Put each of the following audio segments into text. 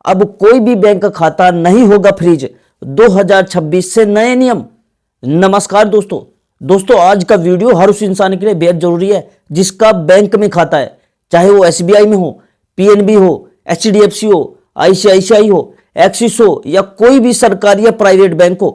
अब कोई भी बैंक खाता नहीं होगा फ्रीज, 2026 से नए नियम। नमस्कार दोस्तों आज का वीडियो हर उस इंसान के लिए बेहद जरूरी है जिसका बैंक में खाता है, चाहे वो एसबीआई में हो, पीएनबी हो, एचडीएफसी हो, आईसीआईसीआई हो, एक्सिस हो या कोई भी सरकारी या प्राइवेट बैंक हो।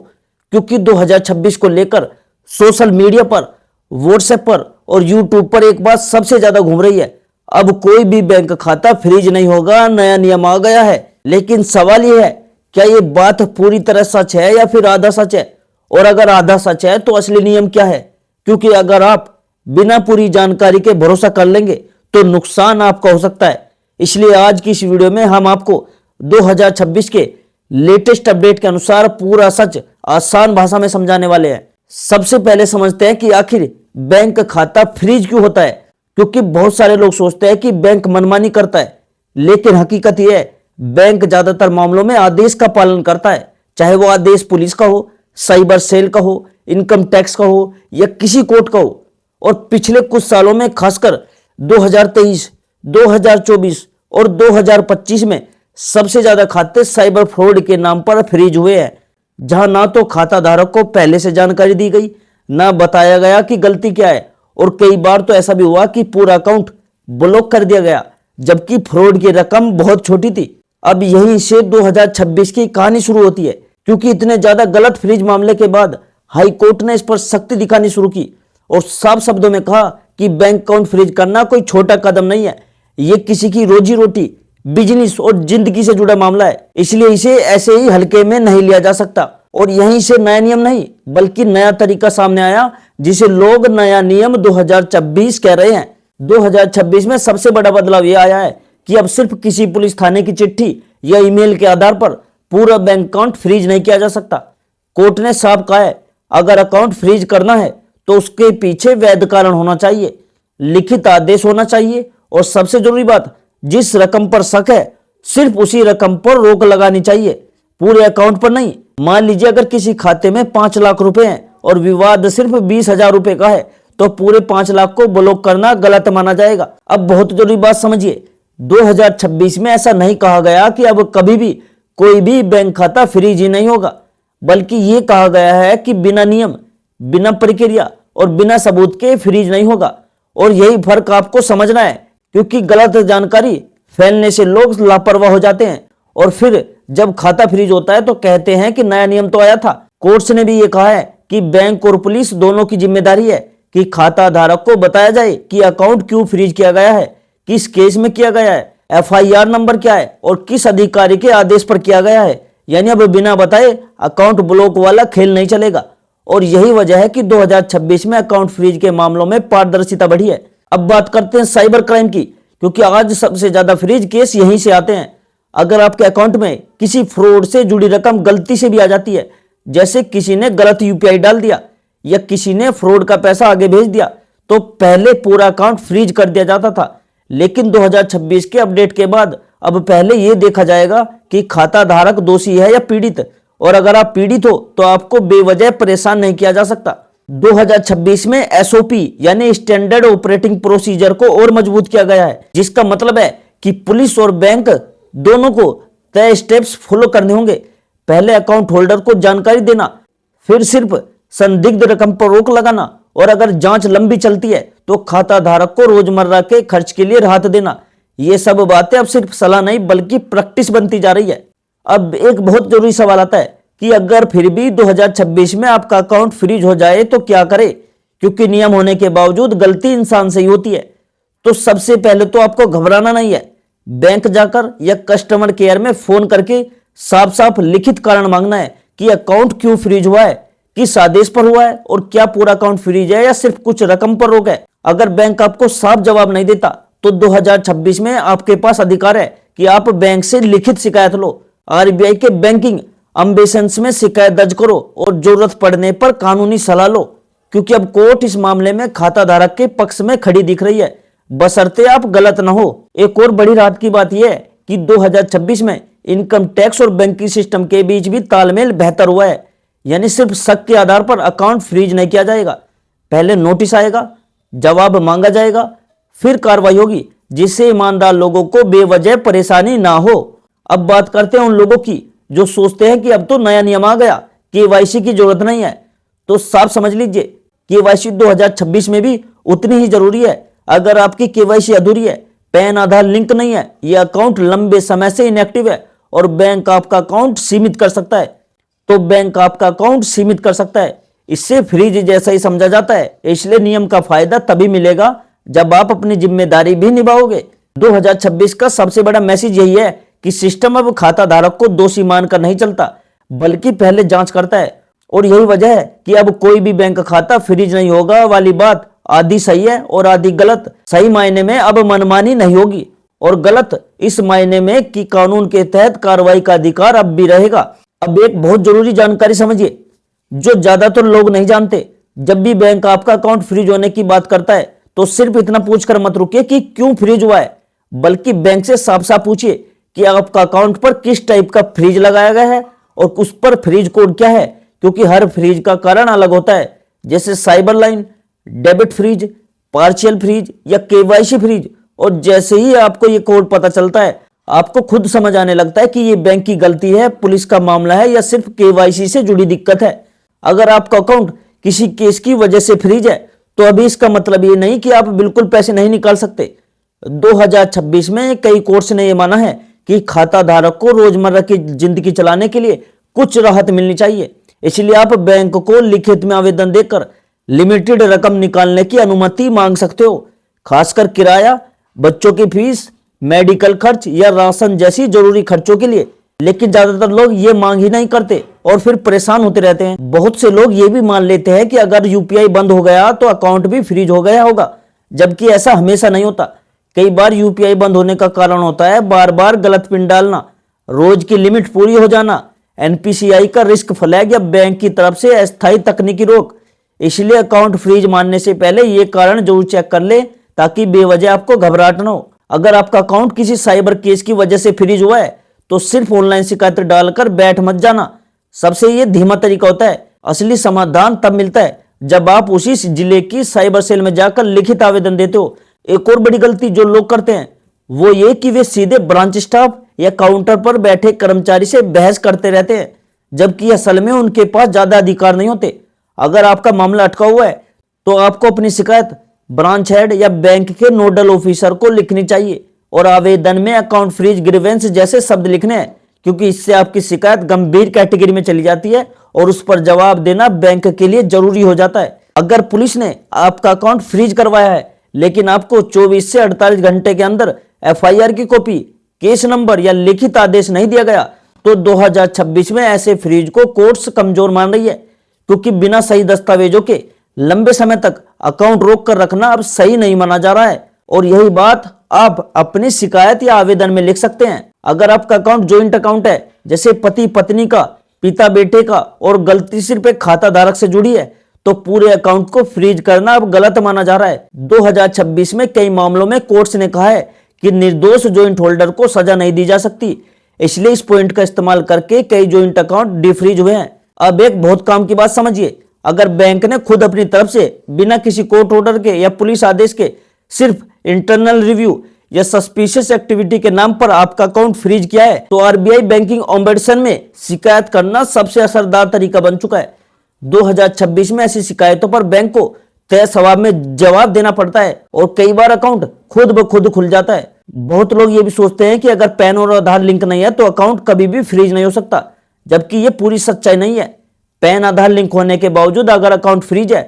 क्योंकि 2026 को लेकर सोशल मीडिया पर, व्हाट्सएप पर और यूट्यूब पर एक बात सबसे ज्यादा घूम रही है, अब कोई भी बैंक खाता फ्रीज नहीं होगा, नया नियम आ गया है। लेकिन सवाल यह है, क्या यह बात पूरी तरह सच है या फिर आधा सच है? और अगर आधा सच है तो असली नियम क्या है? क्योंकि अगर आप बिना पूरी जानकारी के भरोसा कर लेंगे तो नुकसान आपका हो सकता है। इसलिए आज की इस वीडियो में हम आपको 2026 के लेटेस्ट अपडेट के अनुसार पूरा सच आसान भाषा में समझाने वाले हैं। सबसे पहले समझते हैं कि आखिर बैंक खाता फ्रीज क्यों होता है। क्योंकि बहुत सारे लोग सोचते हैं कि बैंक मनमानी करता है, लेकिन हकीकत यह है बैंक ज्यादातर मामलों में आदेश का पालन करता है, चाहे वो आदेश पुलिस का हो, साइबर सेल का हो, इनकम टैक्स का हो या किसी कोर्ट का हो। और पिछले कुछ सालों में खासकर 2023, 2024 और 2025 में सबसे ज्यादा खाते साइबर फ्रॉड के नाम पर फ्रीज हुए हैं, जहां ना तो खाता धारक को पहले से जानकारी दी गई, ना बताया गया कि गलती क्या है, और कई बार तो ऐसा भी हुआ कि पूरा अकाउंट ब्लॉक कर दिया गया जबकि फ्रॉड की रकम बहुत छोटी थी। अब यहीं से 2026 की कहानी शुरू होती है, क्योंकि इतने ज्यादा गलत फ्रीज मामले के बाद हाई कोर्ट ने इस पर सख्ती दिखानी शुरू की और साफ शब्दों में कहा कि बैंक अकाउंट फ्रीज करना कोई छोटा कदम नहीं है, ये किसी की रोजी रोटी, बिजनेस और जिंदगी से जुड़ा मामला है। इसलिए इसे ऐसे ही हल्के में नहीं लिया जा सकता। और यहीं से नया नियम नहीं बल्कि नया तरीका सामने आया, जिसे लोग नया नियम 2026 कह रहे हैं। 2026 में सबसे बड़ा बदलाव यह आया है कि अब सिर्फ किसी पुलिस थाने की चिट्ठी या ईमेल के आधार पर पूरा बैंक अकाउंट फ्रीज नहीं किया जा सकता। कोर्ट ने साफ कहा है, अगर अकाउंट फ्रीज करना है तो उसके पीछे वैध कारण होना चाहिए, लिखित आदेश होना चाहिए और सबसे जरूरी बात, जिस रकम पर शक है सिर्फ उसी रकम पर रोक लगानी चाहिए, पूरे अकाउंट पर नहीं। मान लीजिए अगर किसी खाते में 5 लाख रुपए हैं और विवाद सिर्फ 20,000 रुपए का है तो पूरे 5 लाख को ब्लॉक करना गलत माना जाएगा। अब बहुत जरूरी बात समझिए, 2026 में ऐसा नहीं कहा गया कि अब कभी भी कोई भी बैंक खाता फ्रीज ही नहीं होगा, बल्कि यह कहा गया है कि बिना नियम, बिना प्रक्रिया और बिना सबूत के फ्रीज नहीं होगा। और यही फर्क आपको समझना है, क्योंकि गलत जानकारी फैलने से लोग लापरवाह हो जाते हैं और फिर जब खाता फ्रीज होता है तो कहते हैं कि नया नियम तो आया था। कोर्ट्स ने भी ये कहा है कि बैंक और पुलिस दोनों की जिम्मेदारी है कि खाता धारक को बताया जाए कि अकाउंट क्यों फ्रीज किया गया है, किस केस में किया गया है, एफआईआर नंबर क्या है और किस अधिकारी के आदेश पर किया गया है। यानी अब बिना बताए अकाउंट ब्लॉक वाला खेल नहीं चलेगा। और यही वजह है कि 2026 में अकाउंट फ्रीज के मामलों में पारदर्शिता बढ़ी है। अब बात करते हैं साइबर क्राइम की, क्योंकि आज सबसे ज्यादा फ्रीज केस यहीं से आते हैं। अगर आपके अकाउंट में किसी फ्रॉड से जुड़ी रकम गलती से भी आ जाती है, जैसे किसी ने गलत यूपीआई डाल दिया या किसी ने फ्रॉड का पैसा आगे भेज दिया, तो पहले पूरा अकाउंट फ्रीज कर दिया जाता था। लेकिन 2026 के अपडेट के बाद अब पहले यह देखा जाएगा कि खाता धारक दोषी है या पीड़ित, और अगर आप पीड़ित हो तो आपको बेवजह परेशान नहीं किया जा सकता। 2026 में एसओपी यानी स्टैंडर्ड ऑपरेटिंग प्रोसीजर को और मजबूत किया गया है, जिसका मतलब है कि पुलिस और बैंक दोनों को तय स्टेप्स फॉलो करने होंगे। पहले अकाउंट होल्डर को जानकारी देना, फिर सिर्फ संदिग्ध रकम पर रोक लगाना, और अगर जांच लंबी चलती है तो खाता धारक को रोजमर्रा के खर्च के लिए राहत देना। ये सब बातें अब सिर्फ सलाह नहीं बल्कि प्रैक्टिस बनती जा रही है। अब एक बहुत जरूरी सवाल आता है कि अगर फिर भी 2026 में आपका अकाउंट फ्रीज हो जाए तो क्या करें, क्योंकि नियम होने के बावजूद गलती इंसान से ही होती है। तो सबसे पहले तो आपको घबराना नहीं है, बैंक जाकर या कस्टमर केयर में फोन करके साफ साफ लिखित कारण मांगना है कि अकाउंट क्यों फ्रीज हुआ है, किस आदेश पर हुआ है और क्या पूरा अकाउंट फ्रीज है या सिर्फ कुछ रकम पर रोक है। अगर बैंक आपको साफ जवाब नहीं देता तो 2026 में आपके पास अधिकार है कि आप बैंक से लिखित शिकायत लो, आरबीआई के बैंकिंग अम्बेसेंस में शिकायत दर्ज करो और जरूरत पड़ने पर कानूनी सलाह लो, क्योंकि अब कोर्ट इस मामले में खाता धारक के पक्ष में खड़ी दिख रही है, बशर्ते आप गलत न हो। एक और बड़ी राहत की बात यह है कि 2026 में इनकम टैक्स और बैंकिंग सिस्टम के बीच भी तालमेल बेहतर हुआ है। यानी सिर्फ शक के आधार पर अकाउंट फ्रीज नहीं किया जाएगा, पहले नोटिस आएगा, जवाब मांगा जाएगा, फिर कार्रवाई होगी, जिससे ईमानदार लोगों को बेवजह परेशानी ना हो। अब बात करते हैं उन लोगों की जो सोचते हैं कि अब तो नया नियम आ गया, केवाईसी की जरूरत नहीं है। तो साफ समझ लीजिए, केवाईसी 2026 में भी उतनी ही जरूरी है। अगर आपकी केवाईसी अधूरी है, पैन आधार लिंक नहीं है, यह अकाउंट लंबे समय से इनएक्टिव है और बैंक आपका अकाउंट सीमित कर सकता है, तो बैंक आपका अकाउंट सीमित कर सकता है। इससे फ्रीज जैसा ही समझा जाता है। इसलिए नियम का फायदा तभी मिलेगा जब आप अपनी जिम्मेदारी भी निभाओगे। 2026 का सबसे बड़ा मैसेज यही है कि सिस्टम अब खाता धारक को दोषी मानकर नहीं चलता, बल्कि पहले जांच करता है। और यही वजह है कि अब कोई भी बैंक खाता फ्रीज नहीं होगा वाली बात आधी सही है और आधी गलत। सही मायने में अब मनमानी नहीं होगी, और गलत इस मायने में कि कानून के तहत कार्रवाई का अधिकार अब भी रहेगा। अब एक बहुत जरूरी जानकारी समझिए जो ज्यादातर लोग नहीं जानते। जब भी बैंक आपका अकाउंट फ्रीज होने की बात करता है तो सिर्फ इतना पूछकर मत रुकिए कि क्यों फ्रीज हुआ है, बल्कि बैंक से साफ साफ पूछिए कि आपका अकाउंट पर किस टाइप का फ्रीज लगाया गया है और उस पर फ्रीज कोड क्या है, क्योंकि हर फ्रीज का कारण अलग होता है। जैसे cyber line, debit freeze, partial freeze या केवाईसी फ्रीज। और जैसे ही आपको ये कोड पता चलता है, आपको खुद समझ आने लगता है कि ये बैंक की गलती है, पुलिस का मामला है या सिर्फ केवाईसी से जुड़ी दिक्कत है। अगर आपका अकाउंट किसी केस की वजह से फ्रीज है तो अभी इसका मतलब ये नहीं कि आप बिल्कुल पैसे नहीं निकाल सकते। 2026 में कई कोर्ट्स ने यह माना है कि खाता धारक को रोजमर्रा की जिंदगी चलाने के लिए कुछ राहत मिलनी चाहिए। इसलिए आप बैंक को लिखित में आवेदन देकर लिमिटेड रकम निकालने की अनुमति मांग सकते हो, खासकर किराया, बच्चों की फीस, मेडिकल खर्च या राशन जैसी जरूरी खर्चों के लिए। लेकिन ज्यादातर लोग ये मांग ही नहीं करते और फिर परेशान होते रहते हैं। बहुत से लोग ये भी मान लेते हैं कि अगर यूपीआई बंद हो गया तो अकाउंट भी फ्रीज हो गया होगा, जबकि ऐसा हमेशा नहीं होता। कई बार यूपीआई बंद होने का कारण होता है बार बार गलत पिन डालना, रोज की लिमिट पूरी हो जाना, एनपीसीआई का रिस्क फ्लैग या बैंक की तरफ से अस्थायी तकनीकी रोक। इसलिए अकाउंट फ्रीज मानने से पहले ये कारण जरूर चेक कर ले ताकि बेवजह आपको घबराहट न हो। अगर आपका अकाउंट किसी साइबर केस की वजह से फ्रीज हुआ है तो सिर्फ ऑनलाइन शिकायत डालकर बैठ मत जाना। सबसे ये धीमा तरीका होता है। असली समाधान तब मिलता है जब आप उसी जिले की साइबर सेल में जाकर लिखित आवेदन देते हो। एक और बड़ी गलती जो लोग करते हैं वो ये कि वे सीधे ब्रांच स्टाफ या काउंटर पर बैठे कर्मचारी से बहस करते रहते हैं, जबकि असल में उनके पास ज्यादा अधिकार नहीं होते। अगर आपका मामला अटका हुआ है तो आपको अपनी शिकायत ब्रांच हेड या बैंक के नोडल ऑफिसर को लिखनी चाहिए और आवेदन में अकाउंट फ्रीज ग्रीवेंस जैसे शब्द लिखने हैं, क्योंकि इससे आपकी शिकायत गंभीर कैटेगरी में चली जाती है और उस पर जवाब देना बैंक के लिए जरूरी हो जाता है। अगर पुलिस ने आपका अकाउंट फ्रीज करवाया है लेकिन आपको 24 से 48 घंटे के अंदर एफआईआर की कॉपी, केस नंबर या लिखित आदेश नहीं दिया गया तो 2026 में ऐसे फ्रीज को कोर्ट्स कमजोर मान रही है, क्योंकि बिना सही दस्तावेजों के लंबे समय तक अकाउंट रोक कर रखना अब सही नहीं माना जा रहा है। और यही बात आप अपनी शिकायत या आवेदन में लिख सकते हैं। अगर आपका अकाउंट ज्वाइंट अकाउंट है, जैसे पति पत्नी का, पिता बेटे का, और गलती सिर्फ एक खाता धारक से जुड़ी है, तो पूरे अकाउंट को फ्रीज करना अब गलत माना जा रहा है। 2026 में कई मामलों में कोर्ट्स ने कहा है कि निर्दोष ज्वाइंट होल्डर को सजा नहीं दी जा सकती। इसलिए इस पॉइंट का इस्तेमाल करके कई ज्वाइंट अकाउंट डिफ्रीज हुए हैं। अब एक बहुत काम की बात समझिए, अगर बैंक ने खुद अपनी तरफ से बिना किसी कोर्ट ऑर्डर के या पुलिस आदेश के सिर्फ इंटरनल रिव्यू या सस्पिशियस एक्टिविटी के नाम पर आपका अकाउंट फ्रीज किया है तो आरबीआई बैंकिंग ओम्बुड्समैन में शिकायत करना सबसे असरदार तरीका बन चुका है। 2026 में ऐसी शिकायतों पर बैंक को तय सवाब में जवाब देना पड़ता है और कई बार अकाउंट खुद ब खुद खुल जाता है। बहुत लोग ये भी सोचते हैं कि अगर पैन और आधार लिंक नहीं है तो अकाउंट कभी भी फ्रीज नहीं हो सकता, जबकि ये पूरी सच्चाई नहीं है। पैन आधार लिंक होने के बावजूद अगर अकाउंट फ्रीज है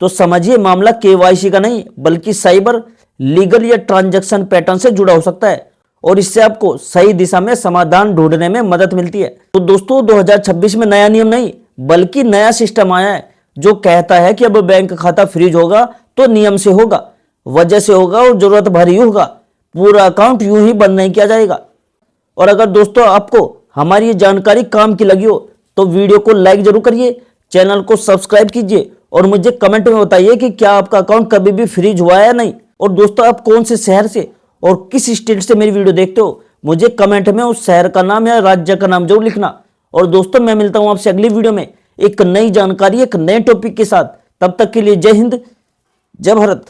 तो समझिए मामला केवाईसी का नहीं बल्कि साइबर, लीगल या ट्रांजैक्शन पैटर्न से जुड़ा हो सकता है और इससे आपको सही दिशा में समाधान ढूंढने में मदद मिलती है। तो दोस्तों 2026 में नया नियम नहीं बल्कि नया सिस्टम आया है जो कहता है कि अब बैंक खाता फ्रीज होगा तो नियम से होगा, वजह से होगा और जरूरत भर ही होगा। पूरा अकाउंट यूं ही बंद नहीं किया जाएगा। और अगर दोस्तों आपको हमारी ये जानकारी काम की लगी हो तो वीडियो को लाइक जरूर करिए, चैनल को सब्सक्राइब कीजिए और मुझे कमेंट में बताइए कि क्या आपका अकाउंट कभी भी फ्रीज हुआ है या नहीं। और दोस्तों आप कौन से शहर से और किस स्टेट से मेरी वीडियो देखते हो, मुझे कमेंट में उस शहर का नाम या राज्य का नाम जरूर लिखना। और दोस्तों मैं मिलता हूं आपसे अगली वीडियो में एक नई जानकारी, एक नए टॉपिक के साथ। तब तक के लिए जय हिंद, जय भारत।